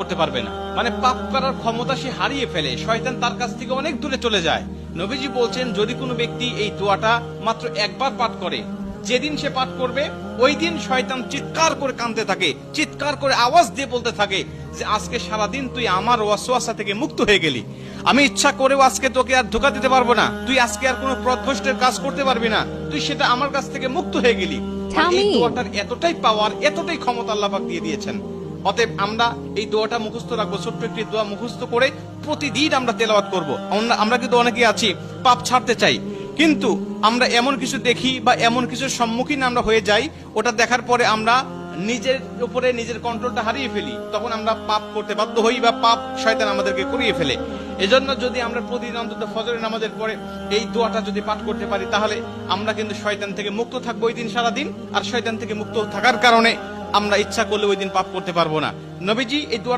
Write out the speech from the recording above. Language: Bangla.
করতে পারবে না, মানে পাপ করার ক্ষমতা সে হারিয়ে ফেলে, শয়তান তার কাছ থেকে অনেক দূরে চলে যায়। নবীজি বলছেন, যদি কোনো ব্যক্তি এই দোয়াটা মাত্র একবার পাঠ করে, যেদিন সে পাঠ করবে ওই দিন শয়তান চিৎকার করে কাঁদতে থাকে, চিৎকার করে আওয়াজ দিয়ে বলতে থাকে যে আজকে সারাদিন তুই আমার ওয়াসওয়াসা থেকে মুক্ত হয়ে গেলি, আমি ইচ্ছা করেও আজকে তোকে আর ধোঁকা দিতে পারবো না, তুই আজকে আর কোনো পথভ্রষ্টের কাজ করতে পারবি না, তুই সেটা আমার কাছ থেকে মুক্ত হয়ে গেলি। এই দোয়াটার এতটাই পাওয়ার, এতটাই ক্ষমতা আল্লাহ পাক দিয়ে দিয়েছেন। অতএব আমরা এই দোয়াটা মুখস্থ রাখবো, ছোট্ট একটি দোয়া মুখস্থ করে প্রতিদিন আমরা তেলাওয়াত করব। আমরা কিন্তু অনেকেই আছি পাপ ছাড়তে চাই, কিন্তু আমরা এমন কিছু দেখি বা এমন কিছুর সম্মুখীন আমরা হয়ে যাই, ওটা দেখার পরে আমরা নিজের উপরে নিজের কন্ট্রোলটা হারিয়ে ফেলি, তখন আমরা পাপ করতে বাধ্য হই বা পাপ শয়তান আমাদেরকে করিয়ে ফেলে। এজন্য যদি আমরা প্রতিদিন অন্তত ফজরের নামাজের পরে এই দোয়াটা যদি পাঠ করতে পারি, তাহলে আমরা কিন্তু শয়তান থেকে মুক্ত থাকবো ওই দিন সারাদিন। আর শয়তান থেকে মুক্ত থাকার কারণে আমরা ইচ্ছা করলে ওই দিন পাপ করতে পারবো না। নবীজি এই দোয়াটা